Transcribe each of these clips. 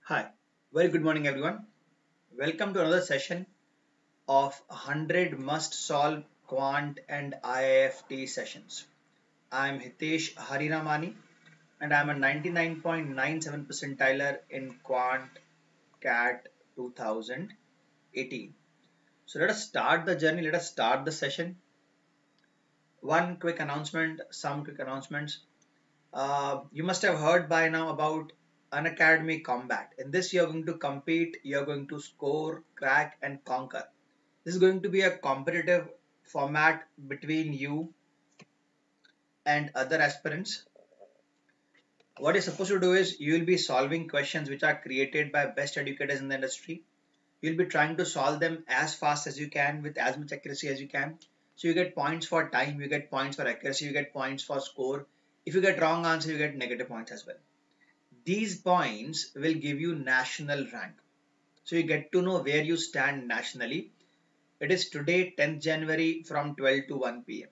Hi, very good morning everyone. Welcome to another session of 100 must solve quant and IIFT sessions. I'm Hitesh Hariramani and I'm a 99.97 percentiler in quant CAT 2018. So let us start the journey, let us start the session. One quick announcement, some quick announcements. You must have heard by now about Unacademy Combat. In this, you're going to compete, you're going to score, crack, and conquer. This is going to be a competitive format between you and other aspirants. What you're supposed to do is you will be solving questions which are created by best educators in the industry. You'll be trying to solve them as fast as you can with as much accuracy as you can. So you get points for time, you get points for accuracy, you get points for score. If you get wrong answer, you get negative points as well. These points will give you national rank. So you get to know where you stand nationally. It is today 10th January from 12 to 1 p.m.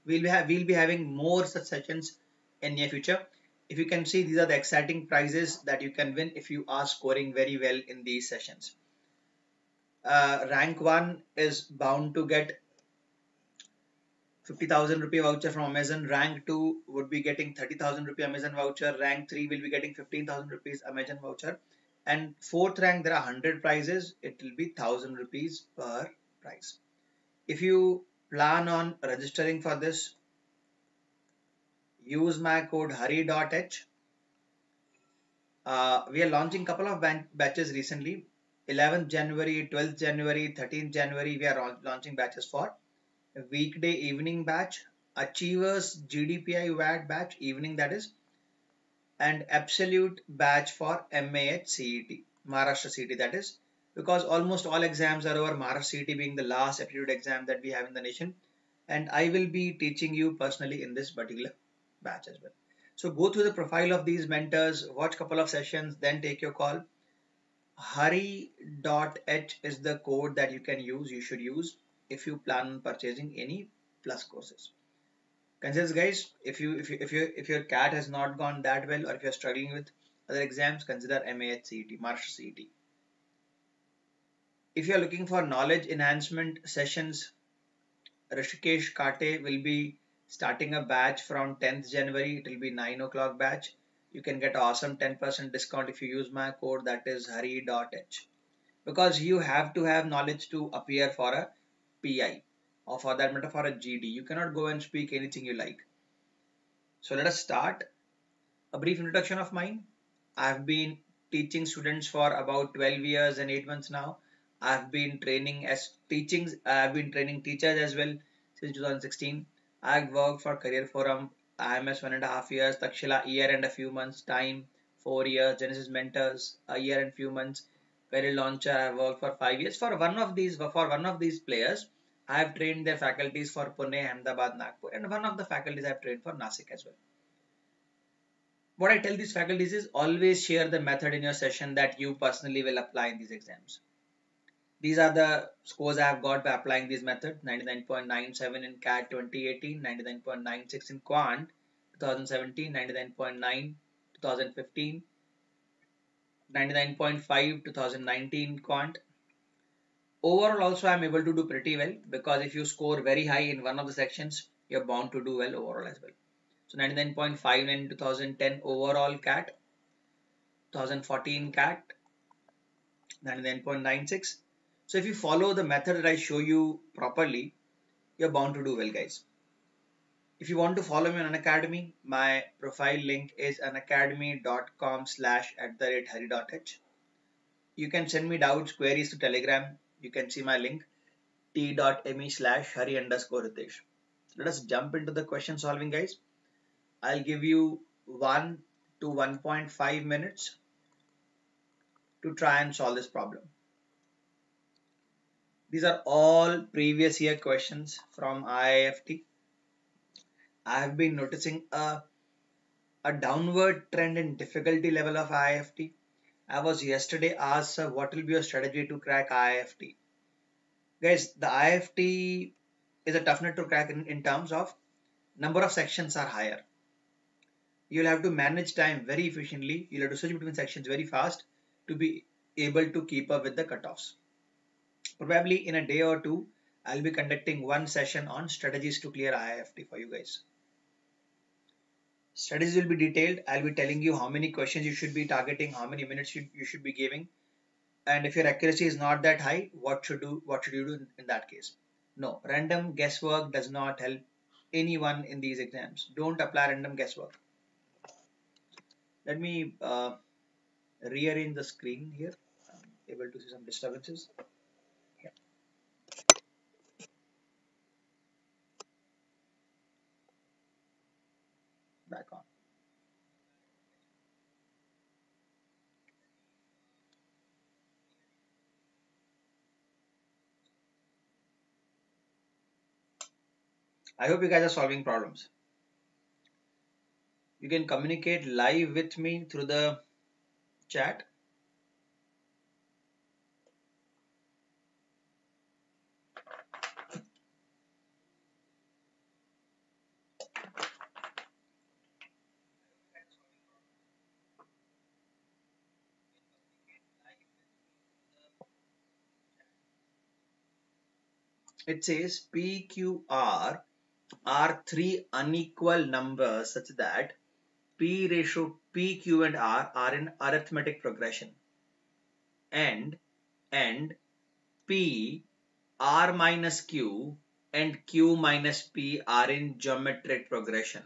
We'll be having more such sessions in near future. If you can see, these are the exciting prizes that you can win if you are scoring very well in these sessions. Rank 1 is bound to get 50,000 rupee voucher from Amazon. Rank 2 would be getting 30,000 rupee Amazon voucher. Rank 3 will be getting 15,000 rupees Amazon voucher. And fourth rank, there are 100 prizes. It will be 1,000 rupees per prize. If you plan on registering for this, use my code hari.h. We are launching a couple of batches recently. 11th January, 12th January, 13th January, we are launching batches for weekday evening batch, achievers GDPI WAT batch, evening that is, and absolute batch for MAH CET, Maharashtra CET that is, because almost all exams are over, Maharashtra CET being the last aptitude exam that we have in the nation. And I will be teaching you personally in this particular batch as well. So go through the profile of these mentors, watch a couple of sessions, then take your call. Hari.h is the code that you can use, you should use if you plan on purchasing any plus courses. Consider guys, if your CAT has not gone that well, or if you're struggling with other exams, consider MAH CET, Maharashtra CET. If you're looking for knowledge enhancement sessions, Rishikesh Kate will be starting a batch from 10th January. It will be 9 o'clock batch. You can get awesome 10% discount if you use my code, that is hari.h. Because you have to have knowledge to appear for a PI, or for that matter for a GD. You cannot go and speak anything you like. So let us start. A brief introduction of mine. I've been teaching students for about 12 years and 8 months now. I've been training I've been training teachers as well since 2016. I've worked for Career Forum, IMS 1.5 years, Takshila year and a few months, Time 4 years, Genesis Mentors a year and few months, Career Launcher I've worked for 5 years. For one of these players, I have trained their faculties for Pune, Ahmedabad, Nagpur, and one of the faculties I've trained for Nasik as well. What I tell these faculties is always share the method in your session that you personally will apply in these exams. These are the scores I have got by applying these methods: 99.97 in CAT 2018, 99.96 in Quant 2017, 99.9 2015, 99.5 2019 Quant. Overall also I am able to do pretty well, because if you score very high in one of the sections, you're bound to do well overall as well. So 99.59 in 2010 overall CAT, 2014 CAT, 99.96. So if you follow the method that I show you properly, you're bound to do well, guys. If you want to follow me on Unacademy, my profile link is unacademy.com/@hari.h. You can send me doubts, queries to Telegram. You can see my link t.me/hari_Hitesh. Let us jump into the question solving, guys. I'll give you 1 to 1.5 minutes to try and solve this problem. These are all previous year questions from IIFT. I have been noticing a downward trend in difficulty level of IIFT. I was yesterday asked, sir, what will be your strategy to crack IIFT? Guys, the IIFT is a tough nut to crack in terms of number of sections are higher. You'll have to manage time very efficiently. You'll have to switch between sections very fast to be able to keep up with the cutoffs. Probably in a day or two, I'll be conducting one session on strategies to clear IIFT for you guys. Strategies will be detailed. I'll be telling you how many questions you should be targeting, how many minutes you should be giving, and if your accuracy is not that high, what should you do in that case? No, random guesswork does not help anyone in these exams. Don't apply random guesswork. Let me rearrange the screen here. I'm able to see some disturbances. Yeah, back on. I hope you guys are solving problems. You can communicate live with me through the chat. It says PQR are three unequal numbers such that P ratio P, Q and R are in arithmetic progression and P, R minus Q and Q minus P are in geometric progression.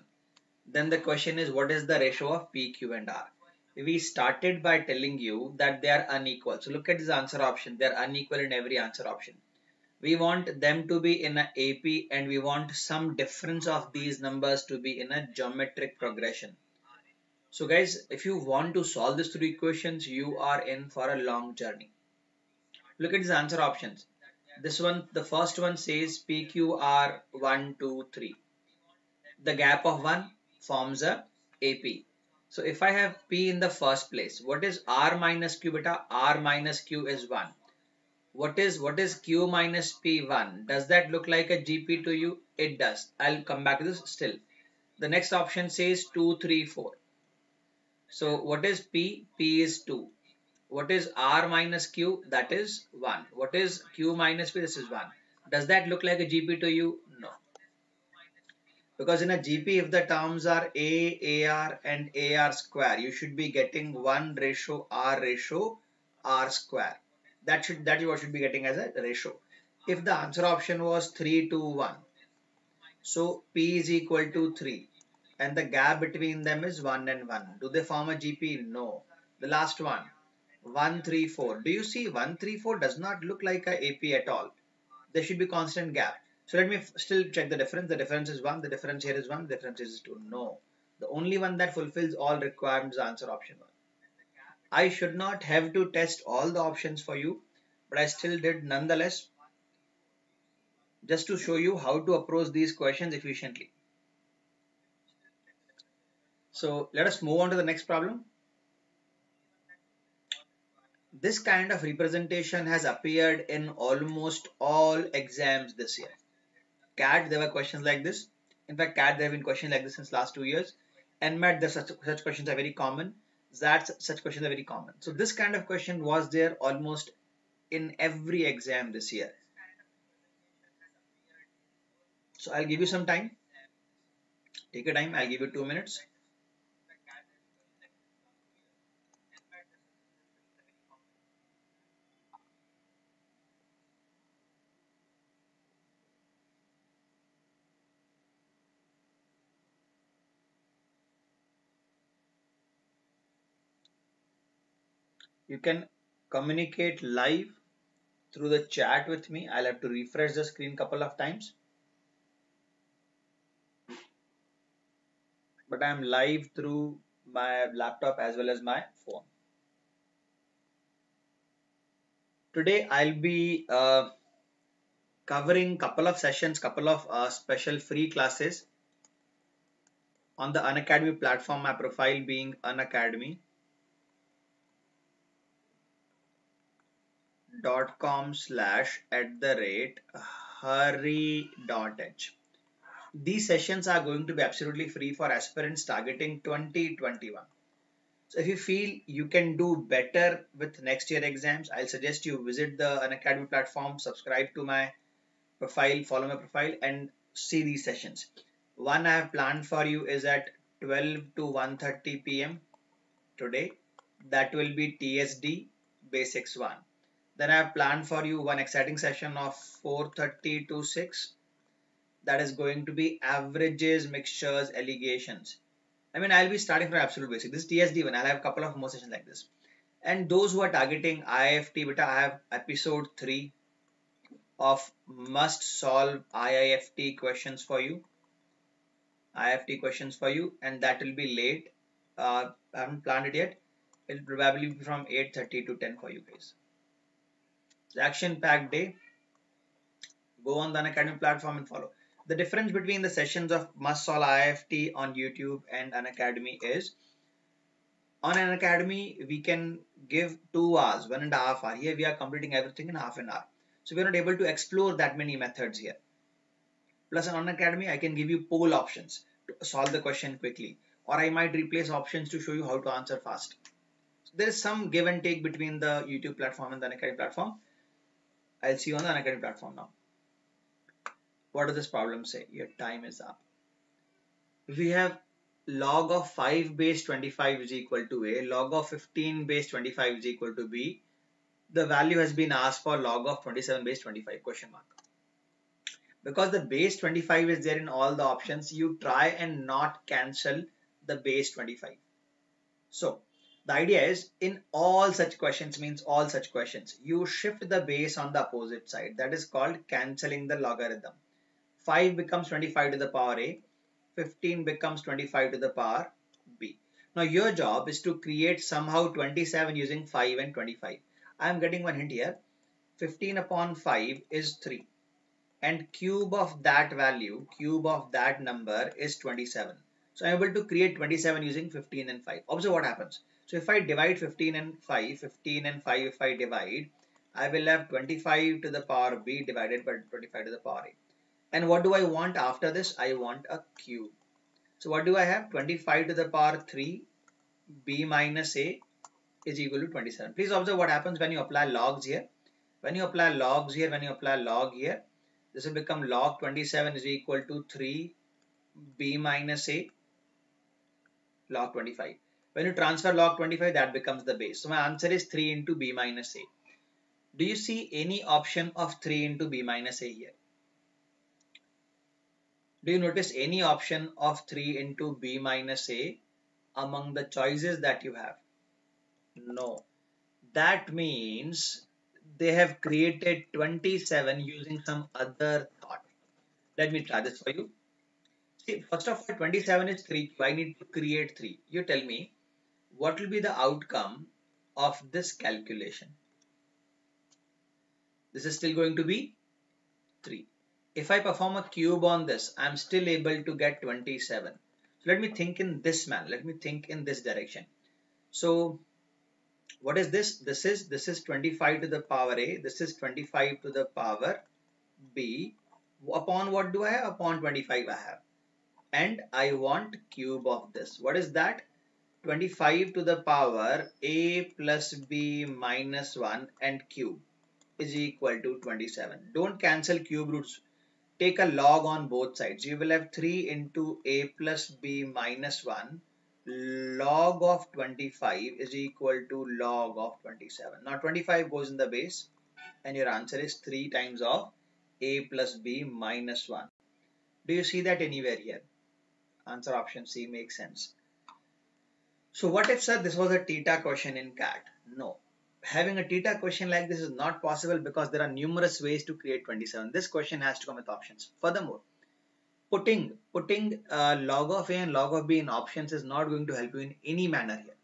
Then the question is, what is the ratio of P, Q and R? We started by telling you that they are unequal. So look at this answer option. They are unequal in every answer option. We want them to be in a AP and we want some difference of these numbers to be in a geometric progression. So guys, if you want to solve these three equations, you are in for a long journey. Look at these answer options. This one, the first one says PQR 1, 2, 3. The gap of 1 forms a AP. So if I have P in the first place, what is R minus Q beta? R minus Q is 1. What is Q minus P1? Does that look like a GP to you? It does. I'll come back to this still. The next option says 2, 3, 4. So what is P? P is 2. What is R minus Q? That is 1. What is Q minus P? This is 1. Does that look like a GP to you? No. Because in a GP, if the terms are A, AR and AR square, you should be getting 1 ratio R square. That is what should be getting as a ratio. If the answer option was 3, 2, 1, so P is equal to 3 and the gap between them is 1 and 1. Do they form a GP? No. The last one, 1, 3, 4. Do you see 1, 3, 4 does not look like a AP at all. There should be constant gap. So let me still check the difference. The difference is 1. The difference here is 1. The difference is 2. No. The only one that fulfills all requirements is answer option 1. I should not have to test all the options for you, but I still did nonetheless, just to show you how to approach these questions efficiently. So let us move on to the next problem. This kind of representation has appeared in almost all exams this year. CAT, there were questions like this. In fact, CAT, there have been questions like this since last 2 years. NMAT, such questions are very common. ZAT, such questions are very common. So this kind of question was there almost in every exam this year. So I'll give you some time. Take your time. I'll give you 2 minutes. You can communicate live through the chat with me. I'll have to refresh the screen couple of times. But I'm live through my laptop as well as my phone. Today I'll be covering couple of sessions, couple of special free classes on the Unacademy platform, my profile being unacademy.com/@hurry.h. These sessions are going to be absolutely free for aspirants targeting 2021. So if you feel you can do better with next year exams, I'll suggest you visit the Unacademy platform, subscribe to my profile, follow my profile and see these sessions. One I have planned for you is at 12 to 1:30 p.m. today. That will be TSD Basics 1. Then I have planned for you one exciting session of 4:30 to 6. That is going to be averages, mixtures, allegations. I mean, I'll be starting from absolute basic. This is TSD 1. I'll have a couple of more sessions like this. And those who are targeting IIFT beta, I have episode 3 of must solve IIFT questions for you. IIFT questions for you, and that will be late. I haven't planned it yet. It will probably be from 8:30 to 10 for you guys. It's action-packed day. Go on the Unacademy platform and follow. The difference between the sessions of Must Solve IIFT on YouTube and Unacademy is on Unacademy we can give 2 hours, 1.5 hours. Here we are completing everything in half an hour. So we are not able to explore that many methods here. Plus on Unacademy I can give you poll options to solve the question quickly, or I might replace options to show you how to answer fast. So there is some give and take between the YouTube platform and the Unacademy platform. I'll see you on the Unacademy platform now. What does this problem say? Your time is up. We have log of 5 base 25 is equal to A, log of 15 base 25 is equal to B. The value has been asked for log of 27 base 25 question mark. Because the base 25 is there in all the options, you try and not cancel the base 25. So the idea is in all such questions, means all such questions, you shift the base on the opposite side. That is called cancelling the logarithm. 5 becomes 25 to the power A, 15 becomes 25 to the power B. Now your job is to create somehow 27 using 5 and 25. I am getting one hint here. 15 upon 5 is 3. And cube of that value, cube of that number is 27. So I am able to create 27 using 15 and 5. Observe what happens. So if I divide 15 and 5, 15 and 5 if I divide, I will have 25 to the power B divided by 25 to the power A. And what do I want after this? I want a cube. So what do I have? 25 to the power 3 B minus A is equal to 27. Please observe what happens when you apply logs here. When you apply logs here, when you apply log here, this will become log 27 is equal to 3 B minus A log 25. When you transfer log 25, that becomes the base. So my answer is 3 into B minus A. Do you see any option of 3 into B minus A here? Do you notice any option of 3 into B minus A among the choices that you have? No. That means they have created 27 using some other thought. Let me try this for you. See, first of all, 27 is 3. I need to create 3. You tell me, what will be the outcome of this calculation? This is still going to be 3. If I perform a cube on this, I'm still able to get 27. So let me think in this manner. Let me think in this direction. So what is this? This is 25 to the power A. This is 25 to the power B. Upon what do I have? Upon 25 I have. And I want cube of this. What is that? 25 to the power A plus B minus 1 and cube is equal to 27. Don't cancel cube roots. Take a log on both sides. You will have 3 into A plus B minus 1. Log of 25 is equal to log of 27. Now 25 goes in the base and your answer is 3 times of A plus B minus 1. Do you see that anywhere here? Answer option C makes sense. So what if, sir, this was a theta question in CAT? No. Having a theta question like this is not possible because there are numerous ways to create 27. This question has to come with options. Furthermore, putting log of A and log of B in options is not going to help you in any manner here.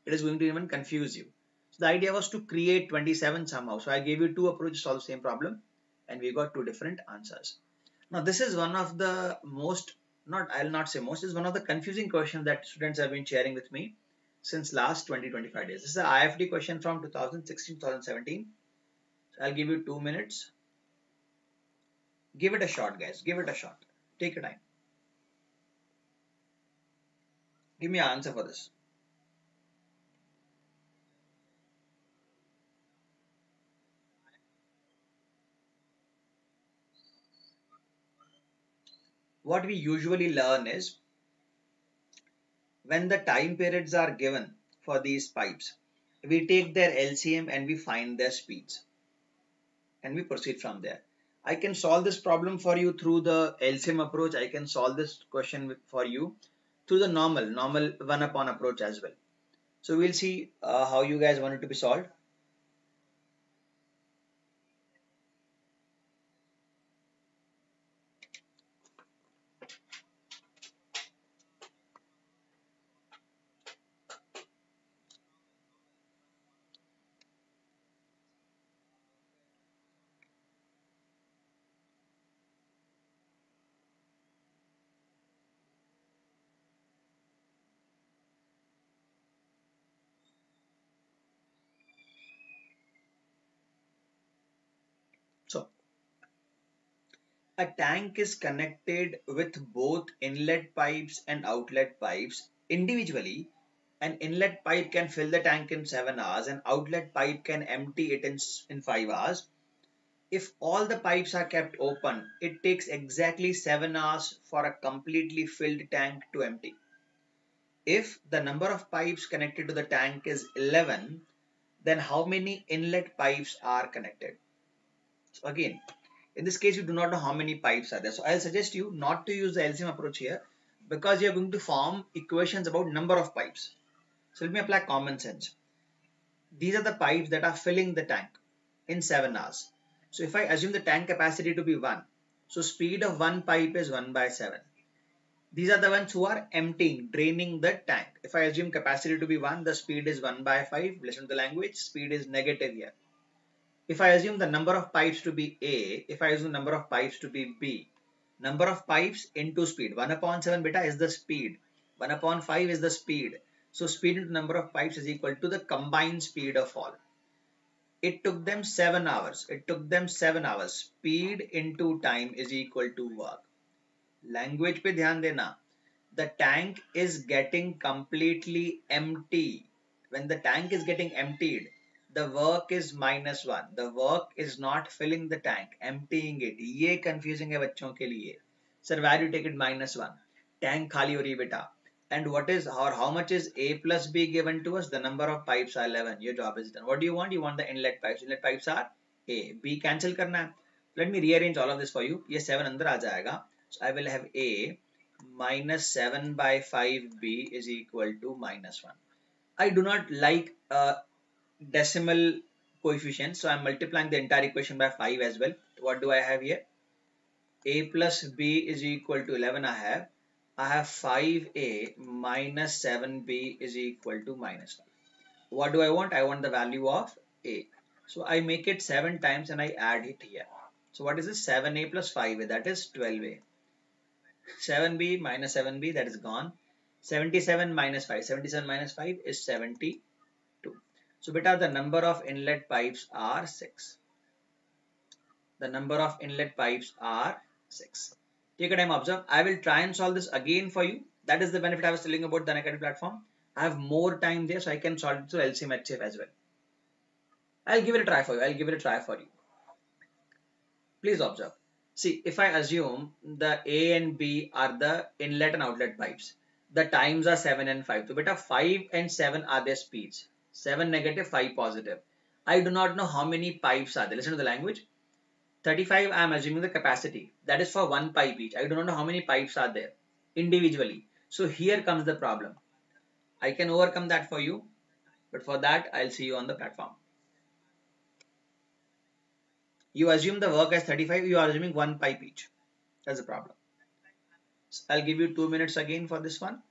It is going to even confuse you. So the idea was to create 27 somehow. So I gave you 2 approaches to solve the same problem and we got 2 different answers. Now this is one of the most, I'll not say most, is one of the confusing questions that students have been sharing with me since last 20-25 days. This is an IIFT question from 2016-2017. So I'll give you 2 minutes. Give it a shot, guys. Give it a shot. Take your time. Give me an answer for this. what we usually learn is when the time periods are given for these pipes, we take their LCM and we find their speeds and we proceed from there. I can solve this problem for you through the LCM approach. I can solve this question for you through the normal one upon approach as well. So we'll see how you guys want it to be solved. So a tank is connected with both inlet pipes and outlet pipes individually. An inlet pipe can fill the tank in 7 hours, an outlet pipe can empty it in 5 hours. If all the pipes are kept open, it takes exactly 7 hours for a completely filled tank to empty. If the number of pipes connected to the tank is 11, then how many inlet pipes are connected? So again, in this case, you do not know how many pipes are there. So I'll suggest you not to use the LCM approach here because you're going to form equations about number of pipes. So let me apply common sense. These are the pipes that are filling the tank in 7 hours. So if I assume the tank capacity to be 1, so speed of one pipe is 1 by 7. These are the ones who are emptying, draining the tank. If I assume capacity to be 1, the speed is 1 by 5. Listen to the language, speed is negative here. If I assume the number of pipes to be A, if I assume the number of pipes to be B, number of pipes into speed. 1 upon 7 beta is the speed. 1 upon 5 is the speed. So speed into number of pipes is equal to the combined speed of all. It took them 7 hours. It took them 7 hours. Speed into time is equal to work. Language पे ध्यान देना. The tank is getting completely empty. When the tank is getting emptied, the work is -1. The work is not filling the tank, emptying it. ये confusing है बच्चों के लिए. Sir, why do you take it -1? Tank खाली हो रही है बेटा. And what is or how much is A plus B given to us? The number of pipes are 11. Your job is done. What do you want? You want the inlet pipes. Inlet pipes are A. B cancel करना है. Let me rearrange all of this for you. ये 7 अंदर आ जाएगा. So I will have A minus 7 by 5B is equal to -1. I do not like decimal coefficients, so I'm multiplying the entire equation by 5 as well. What do I have here? A plus B is equal to 11. I have 5A minus 7B is equal to -5. What do I want? I want the value of A. So I make it 7 times and I add it here. So what is this? 7A plus 5A, that is 12A. 7B minus 7B, that is gone. 77 minus 5. 77 minus 5 is 72. So beta, the number of inlet pipes are 6. The number of inlet pipes are 6. Take a time, observe. I will try and solve this again for you. That is the benefit I was telling about the Unacademy platform. I have more time there, so I can solve it through LCM HF as well. I'll give it a try for you. I'll give it a try for you. Please observe. See, if I assume the A and B are the inlet and outlet pipes, the times are 7 and 5. So beta, 5 and 7 are their speeds. 7 negative, 5 positive. I do not know how many pipes are there. Listen to the language. 35, I am assuming the capacity. That is for one pipe each. I do not know how many pipes are there individually. So here comes the problem. I can overcome that for you. But for that, I'll see you on the platform. You assume the work as 35. You are assuming one pipe each. That's the problem. So I'll give you 2 minutes again for this one.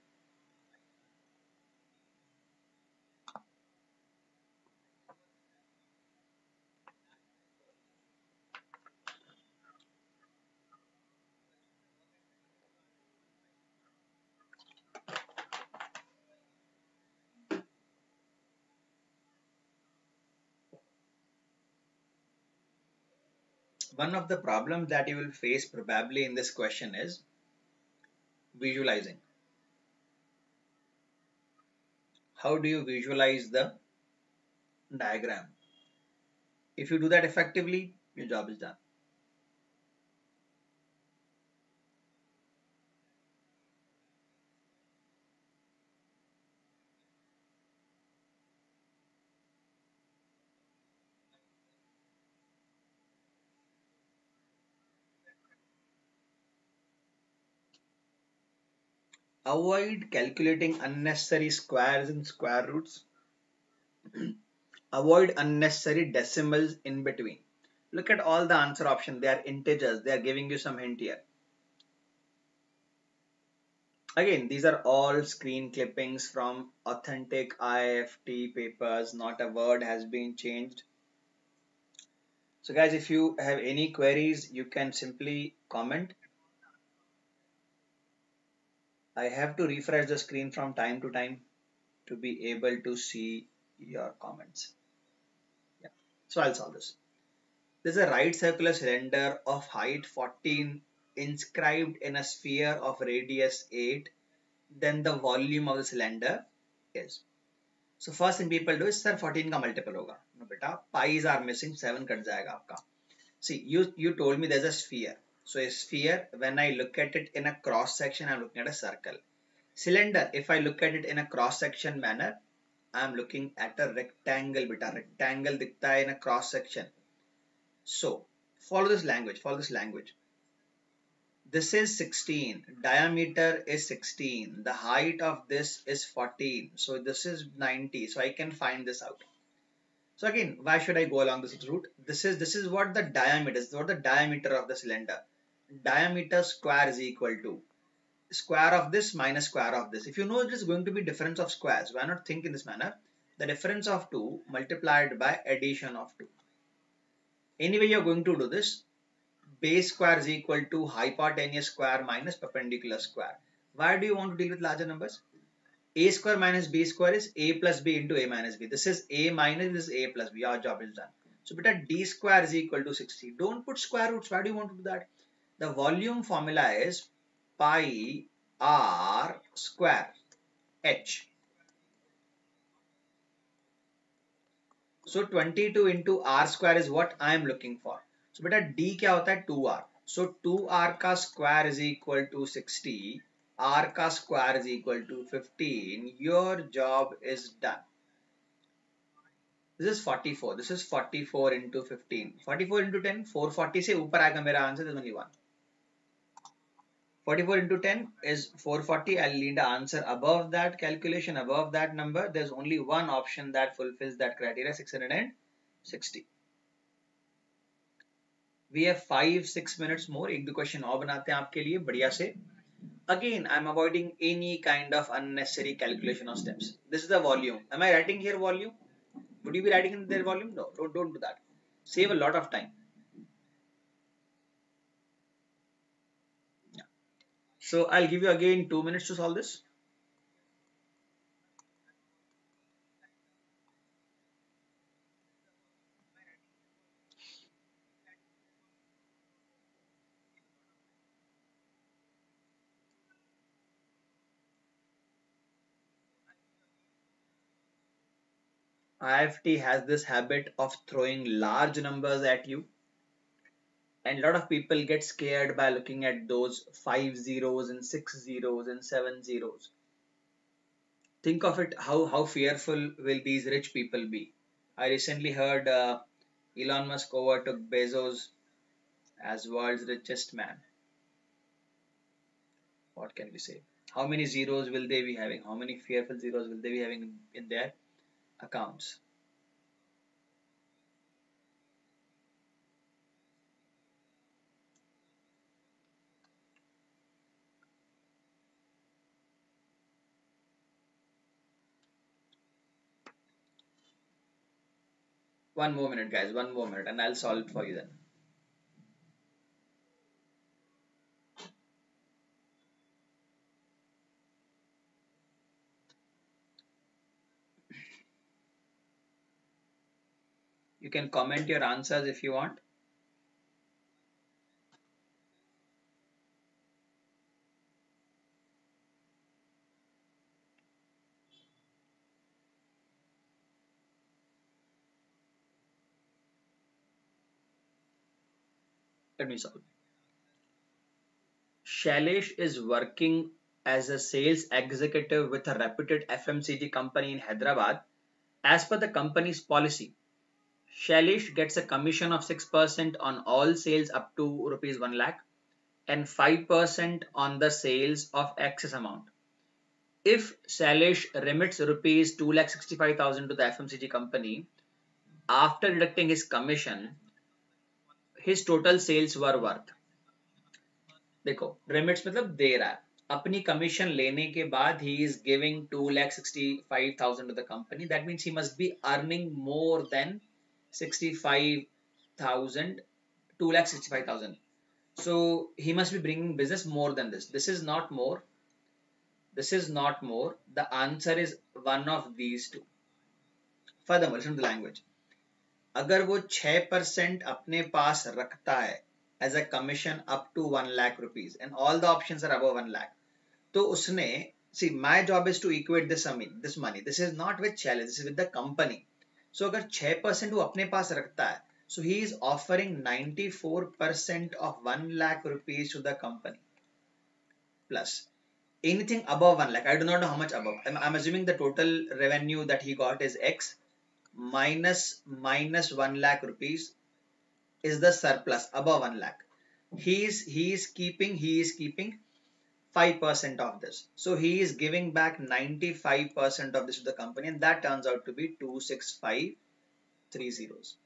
One of the problems that you will face probably in this question is visualizing. How do you visualize the diagram? If you do that effectively, your job is done. Avoid calculating unnecessary squares and square roots. Avoid unnecessary decimals in between. Look at all the answer options. They are integers. They are giving you some hint here. Again, these are all screen clippings from authentic IIFT papers. Not a word has been changed. So guys, if you have any queries, you can simply comment. I have to refresh the screen from time to time to be able to see your comments. Yeah. So I'll solve this. There's a right circular cylinder of height 14 inscribed in a sphere of radius 8. Then the volume of the cylinder is. So first thing people do is sir 14 का multiple होगा. No beta, pi's are missing, 7 cut जाएगा आपका. See, you told me there's a sphere. So a sphere, when I look at it in a cross section, I'm looking at a circle. Cylinder, if I look at it in a cross section manner, I'm looking at a rectangle. Beta, rectangle दिखता है in a cross section. So follow this language. Follow this language. This is 16. Diameter is 16. The height of this is 14. So this is 90. So I can find this out. So again, why should I go along this route? This is what the diameter is. What the diameter of the cylinder. Diameter square is equal to square of this minus square of this. If you know it is going to be difference of squares, why not think in this manner? The difference of 2 multiplied by addition of 2. Anyway, you're going to do this. Base square is equal to hypotenuse square minus perpendicular square. Why do you want to deal with larger numbers? A square minus B square is A plus B into A minus B. This is A minus, this is A plus B. Our job is done. So beta D square is equal to 60. Don't put square roots. Why do you want to do that? The volume formula is pi r square h. So 22 into r square is what I am looking for. So beta D क्या होता है 2r. So 2r का square is equal to 60. R का square is equal to 15. Your job is done. This is 44. This is 44 into 15. 44 into 10. 440 से ऊपर आएगा मेरा answer. There's only one. 44 into 10 is 440. I'll need the answer above that calculation, above that number. There's only one option that fulfills that criteria, 660. We have 5-6 minutes more. एक दो question और बनाते हैं आपके लिए बढ़िया से. Again, I'm avoiding any kind of unnecessary calculation of steps. This is the volume. Am I writing here volume? Would you be writing in their volume? No, don't do that. Save a lot of time. Yeah. So I'll give you again 2 minutes to solve this. IIFT has this habit of throwing large numbers at you. And a lot of people get scared by looking at those 5 zeros and 6 zeros and 7 zeros. Think of it, how fearful will these rich people be? I recently heard Elon Musk overtook Bezos as world's richest man. What can we say? How many zeros will they be having? How many fearful zeros will they be having in their accounts? One more minute, guys. One more minute, and I'll solve it for you then. You can comment your answers if you want. Let me solve. Shailesh is working as a sales executive with a reputed FMCG company in Hyderabad. As per the company's policy, Shailesh gets a commission of 6% on all sales up to rupees 1 lakh and 5% on the sales of excess amount. If Salish remits rupees 2,65,000 to the FMCG company, after deducting his commission, his total sales were worth. देखो remits मतलब दे रहा है, अपनी commission लेने के बाद he is giving 2,65,000 to the company. That means he must be earning more than 65,000, 2,65,000. So he must be bringing business more than this. This is not more. This is not more. The answer is one of these two. Furthermore, listen to the language. अगर वो 6% अपने पास रखता है as a commission up to 1 lakh rupees and all the options are above 1 lakh, तो उसने, see, my job is to equate this money. This is not with challenge, this is with the company. So अगर 6% वो अपने पास रखता है, so he is offering 94% of 1 lakh rupees to the company plus anything above 1 lakh. I do not know how much above. I'm assuming the total revenue that he got is X minus 1 lakh rupees is the surplus above 1 lakh. He is keeping 5% of this. So he is giving back 95% of this to the company, and that turns out to be 26530.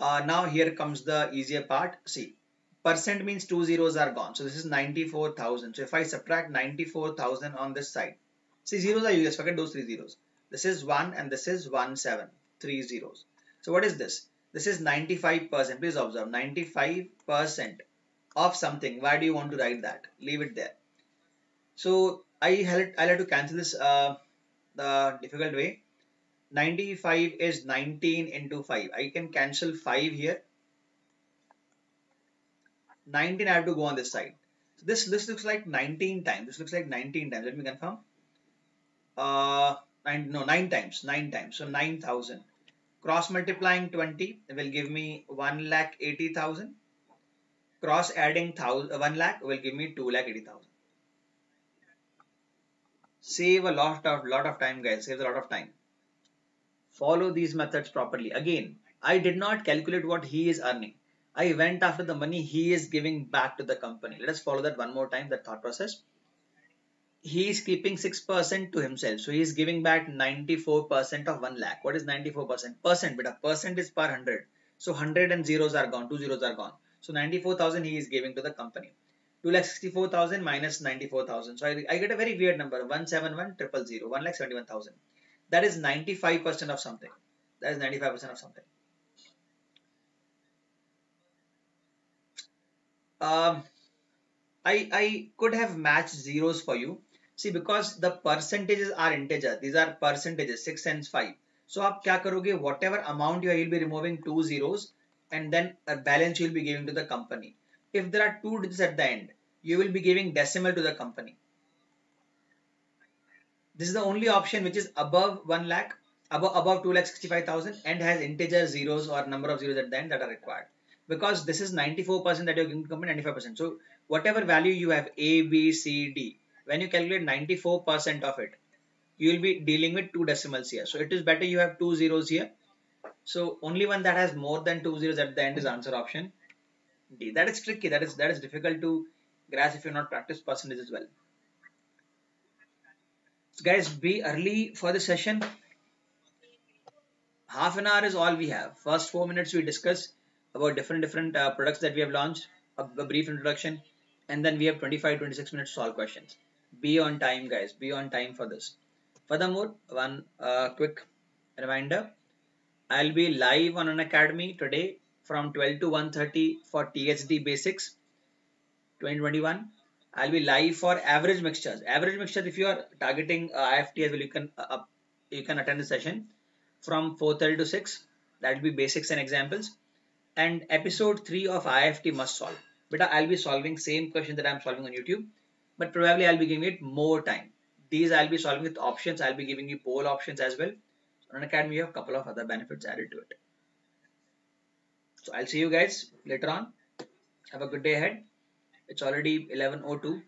Now here comes the easier part. See, percent means 2 zeros are gone. So this is 94,000. So if I subtract 94,000 on this side, see, zeros are useless. Forget those 3 zeros. This is 1 and this is 3 zeros. So what is this? This is 95%. Please observe, 95% of something. Why do you want to write that? Leave it there. So I'll have to cancel this the difficult way. 95 is 19 into 5. I can cancel 5 here. 19 I have to go on this side. So this looks like 19 times. This looks like 19 times. Let me confirm. 9 times. 9 times. So 9,000. Cross multiplying 20 will give me 1,80,000. Cross adding 1 lakh will give me 2,80,000. Save a lot of time, guys. Saves a lot of time. Follow these methods properly. Again, I did not calculate what he is earning. I went after the money he is giving back to the company. Let us follow that one more time, that thought process. He is keeping 6% to himself. So he is giving back 94% of 1 lakh. What is 94%? Percent, but a percent is per 100. So 100 and zeros are gone. 2 zeros are gone. So 94,000 he is giving to the company. 2,64,000 minus 94,000. So I get a very weird number. 171,000. 1,71,000. That is 95% of something. That is 95% of something. I could have matched zeros for you. See, because the percentages are integer. These are percentages, 6 and 5. So आप क्या करोगे? Whatever amount you'll be removing 2 zeros and then a balance you'll be giving to the company. If there are 2 digits at the end, you will be giving decimal to the company. This is the only option which is above 1 lakh, above 2,65,000 and has integer zeros or number of zeros at the end that are required. Because this is 94% that you're giving to the company, 95%. So whatever value you have, A, B, C, D, when you calculate 94% of it, you will be dealing with 2 decimals here. So it is better you have 2 zeros here. So only one that has more than 2 zeros at the end is answer option D. That is tricky. That is difficult to grasp if you're not practiced percentage as well. So guys, be early for the session. Half an hour is all we have. First 4 minutes we discuss about different products that we have launched, a brief introduction, and then we have 25-26 minutes to solve questions. Be on time, guys. Be on time for this. Furthermore, one quick reminder. I'll be live on Unacademy today from 12 to 1:30 for THD Basics 2021. I'll be live for average mixtures. Average mixtures, if you are targeting IIFT as well, you can attend the session from 4:30 to 6. That will be basics and examples. And episode 3 of IIFT must solve. But I'll be solving same question that I'm solving on YouTube, but probably I'll be giving it more time. These I'll be solving with options. I'll be giving you poll options as well. On Unacademy, you have a couple of other benefits added to it. So I'll see you guys later on. Have a good day ahead. It's already 11:02.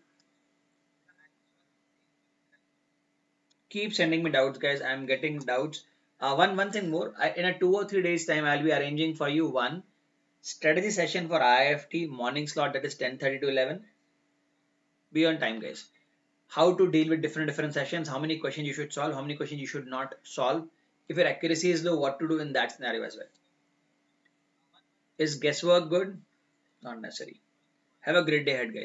Keep sending me doubts, guys. I'm getting doubts. One thing more. In a 2 or 3 days time, I'll be arranging for you one strategy session for IIFT morning slot, that is 10:30 to 11. Be on time, guys. how to deal with different sessions, how many questions you should solve, how many questions you should not solve. If your accuracy is low, what to do in that scenario as well. Is guesswork good? Not necessary. Have a great day ahead, guys.